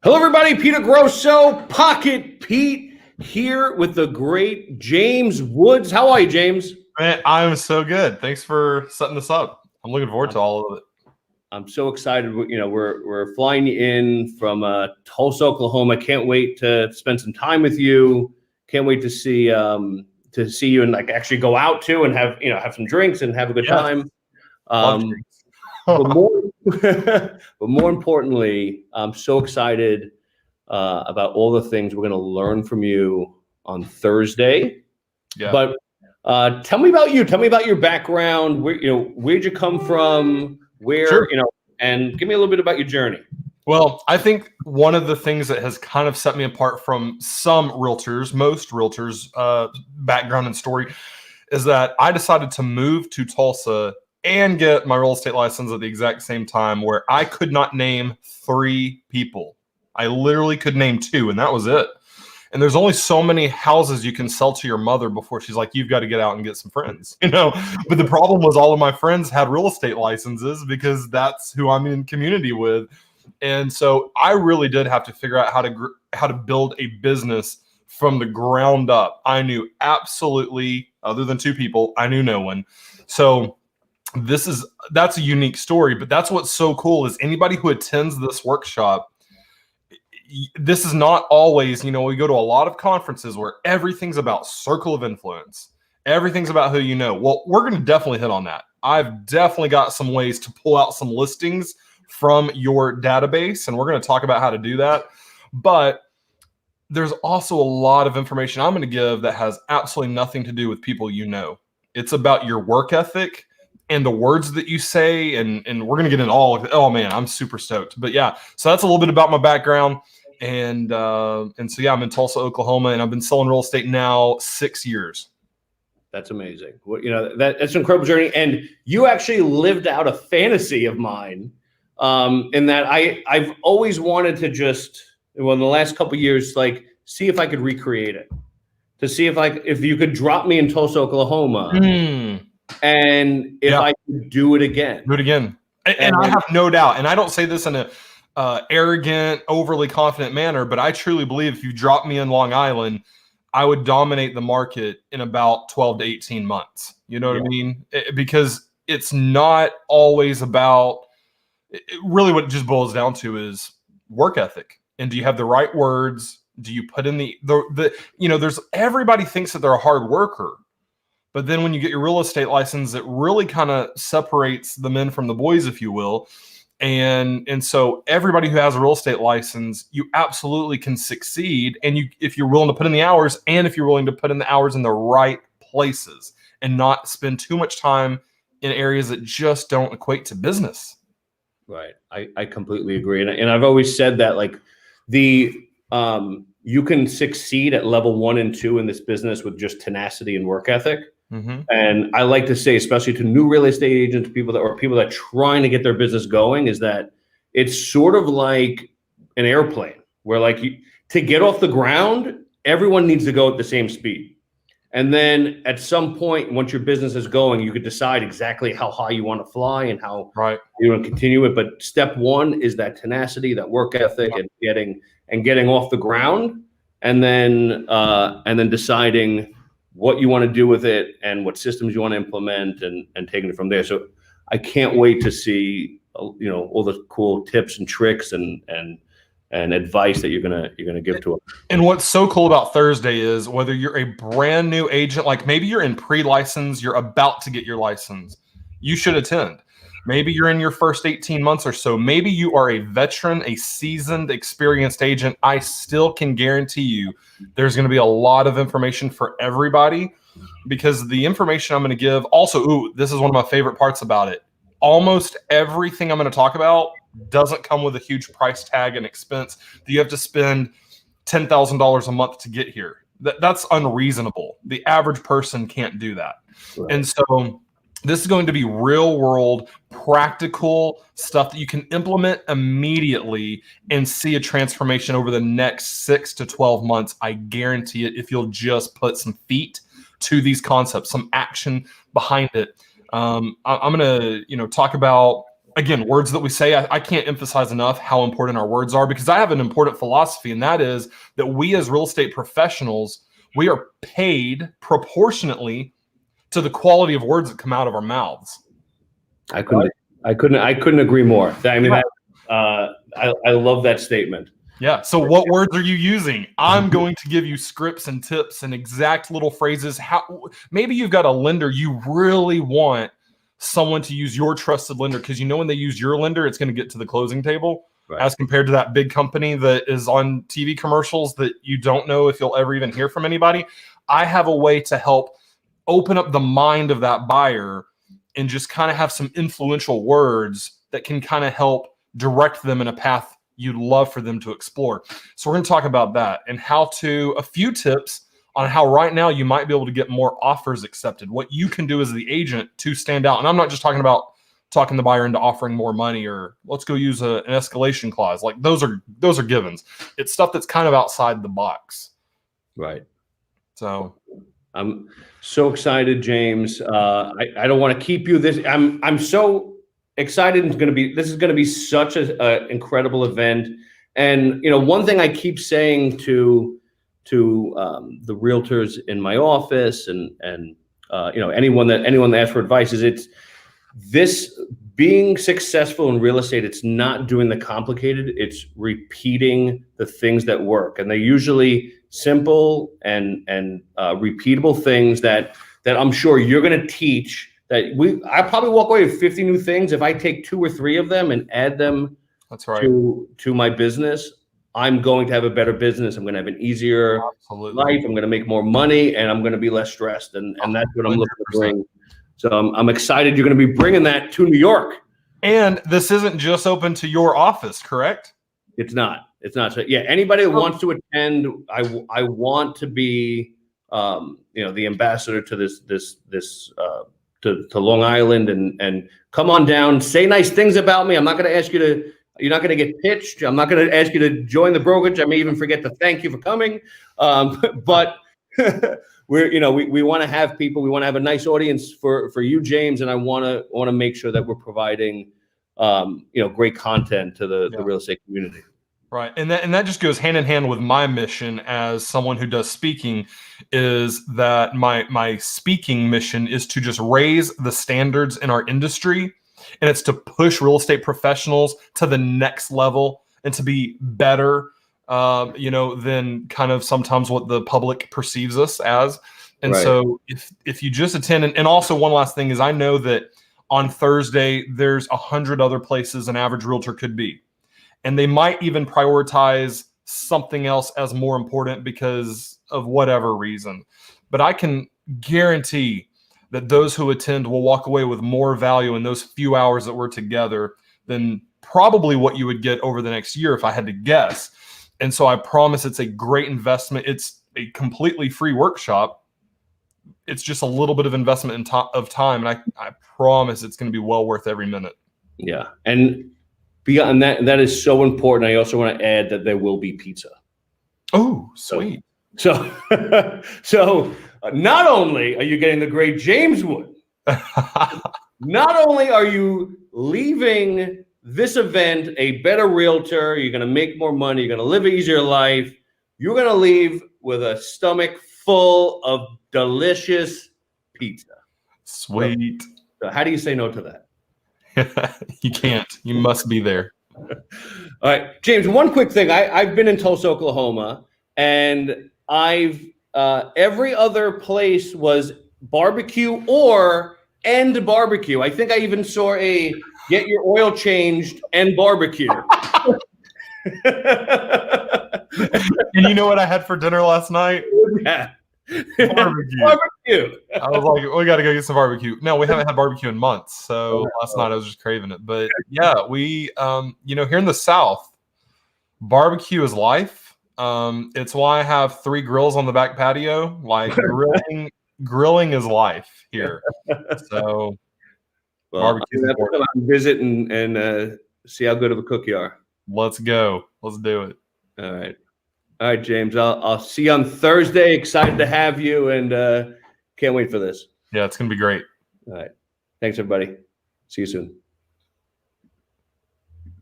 Hello, everybody. Peter Grosso, Pocket Pete, here with the great James Woods. How are you, James? Man, I'm so good. Thanks for setting this up. I'm looking forward to all of it. I'm so excited. We're flying in from Tulsa, Oklahoma. Can't wait to spend some time with you. Can't wait to see you and like actually go out to and have some drinks and have a good Yes. time. Love drinks. But more importantly, I'm so excited about all the things we're going to learn from you on Thursday. Yeah. But tell me about you. Tell me about your background. Where'd you come from? Sure. And give me a little bit about your journey. Well, I think one of the things that has kind of set me apart from some realtors, most realtors, background and story, is that I decided to move to Tulsa and get my real estate license at the exact same time, where I could not name 3 people. I literally could name 2, and that was it. And there's only so many houses you can sell to your mother before she's like, you've got to get out and get some friends, But the problem was all of my friends had real estate licenses because that's who I'm in community with. And so I really did have to figure out how to build a business from the ground up. I knew absolutely, other than 2 people, I knew no one. So that's a unique story, but that's what's so cool is anybody who attends this workshop, this is not always, we go to a lot of conferences where everything's about circle of influence. Everything's about who you know. Well, we're going to definitely hit on that. I've definitely got some ways to pull out some listings from your database, and we're going to talk about how to do that. But there's also a lot of information I'm going to give that has absolutely nothing to do with people you know. It's about your work ethic and the words that you say, and we're going to get into all of it. Oh, man, I'm super stoked. But yeah, so that's a little bit about my background. And so, yeah, I'm in Tulsa, Oklahoma, and I've been selling real estate now 6 years. That's amazing. That's an incredible journey. And you actually lived out a fantasy of mine in that I've always wanted to in the last couple of years, like see if I could recreate it, to see if you could drop me in Tulsa, Oklahoma, and if I could do it again. Do it again. And I have no doubt, and I don't say this in a arrogant, overly confident manner, but I truly believe if you drop me in Long Island, I would dominate the market in about 12 to 18 months. You know what I mean? Because it's not always about, really what it just boils down to is work ethic. And do you have the right words? Do you put in there's everybody thinks that they're a hard worker. But then when you get your real estate license, it really kind of separates the men from the boys, if you will. And so everybody who has a real estate license, you absolutely can succeed. And if you're willing to put in the hours, and if you're willing to put in the hours in the right places and not spend too much time in areas that just don't equate to business. Right. I completely agree. And I've always said that like you can succeed at level 1 and 2 in this business with just tenacity and work ethic. Mm-hmm. And I like to say, especially to new real estate agents, people that are trying to get their business going, is that it's sort of like an airplane where to get off the ground, everyone needs to go at the same speed. And then at some point, once your business is going, you could decide exactly how high you want to fly and how you want to continue it. But step 1 is that tenacity, that work ethic, and getting off the ground, and then deciding what you want to do with it and what systems you want to implement and taking it from there. So I can't wait to see all the cool tips and tricks and advice that you're gonna give to them. And what's so cool about Thursday is whether you're a brand new agent, like maybe you're in pre-license, you're about to get your license, you should attend. Maybe you're in your first 18 months or so. Maybe you are a veteran, a seasoned, experienced agent. I still can guarantee you there's going to be a lot of information for everybody, because the information I'm going to give also, this is one of my favorite parts about it. Almost everything I'm going to talk about doesn't come with a huge price tag and expense that you have to spend $10,000 a month to get here. That's unreasonable. The average person can't do that. Right. And so this is going to be real world, practical stuff that you can implement immediately and see a transformation over the next 6 to 12 months. I guarantee it, if you'll just put some feet to these concepts, some action behind it. I'm going to, talk about again, words that we say, I can't emphasize enough how important our words are, because I have an important philosophy, and that is that we as real estate professionals, we are paid proportionately to the quality of words that come out of our mouths. I couldn't agree more. I mean, I love that statement. Yeah. So what words are you using? I'm going to give you scripts and tips and exact little phrases. How maybe you've got a lender you really want someone to use your trusted lender, because you know when they use your lender, it's going to get to the closing table, right, as compared to that big company that is on TV commercials that you don't know if you'll ever even hear from anybody. I have a way to help open up the mind of that buyer and just kind of have some influential words that can kind of help direct them in a path you'd love for them to explore. So we're going to talk about that and a few tips on how right now you might be able to get more offers accepted, what you can do as the agent to stand out. And I'm not just talking about talking the buyer into offering more money or let's go use an escalation clause. Like those are givens. It's stuff that's kind of outside the box. Right. So I'm so excited, James. I don't want to keep you this. I'm so excited. This is going to be such an incredible event. And one thing I keep saying to the realtors in my office and anyone that asks for advice is this being successful in real estate. It's not doing the complicated. It's repeating the things that work, and they're usually simple and repeatable things that I'm sure you're going to teach. I probably walk away with 50 new things if I take 2 or 3 of them and add them. That's right. To my business. I'm going to have a better business. I'm going to have an easier life. I'm going to make more money, and I'm going to be less stressed. And that's what I'm looking to bring. So I'm excited you're going to be bringing that to New York. And this isn't just open to your office, correct? It's not. So yeah, anybody that wants to attend, I want to be the ambassador to this to Long Island and come on down, say nice things about me. I'm not going to ask you to. You're not going to get pitched. I'm not going to ask you to join the brokerage. I may even forget to thank you for coming. But we want to have people. We want to have a nice audience for you, James, and I want to make sure that we're providing great content to the real estate community. Right, and that just goes hand in hand with my mission as someone who does speaking. Is that my speaking mission is to just raise the standards in our industry. And it's to push real estate professionals to the next level and to be better, than kind of sometimes what the public perceives us as. And right. So if you just attend, and also one last thing is I know that on Thursday, there's 100 other places an average realtor could be. And they might even prioritize something else as more important because of whatever reason. But I can guarantee that those who attend will walk away with more value in those few hours that we're together than probably what you would get over the next year if I had to guess. And so I promise it's a great investment. It's a completely free workshop. It's just a little bit of investment of time. And I promise it's going to be well worth every minute. Yeah. And beyond that is so important. I also want to add that there will be pizza. Oh, sweet. So not only are you getting the great James Wood, not only are you leaving this event a better realtor, you're going to make more money, you're going to live an easier life, you're going to leave with a stomach full of delicious pizza. Sweet. So how do you say no to that? You can't. You must be there. All right, James, one quick thing. I've been in Tulsa, Oklahoma, and I've every other place was barbecue and barbecue. I think I even saw a get your oil changed and barbecue. And you know what I had for dinner last night? Yeah. Barbecue. I was like, we got to go get some barbecue. No, we haven't had barbecue in months. So last night I was just craving it. But yeah, we, here in the South, barbecue is life. It's why I have 3 grills on the back patio. Like grilling is life here. So barbecue. I'm going to visit and see how good of a cook you are. Let's go. Let's do it. All right, James. I'll see you on Thursday. Excited to have you, and can't wait for this. Yeah, it's gonna be great. All right. Thanks, everybody. See you soon.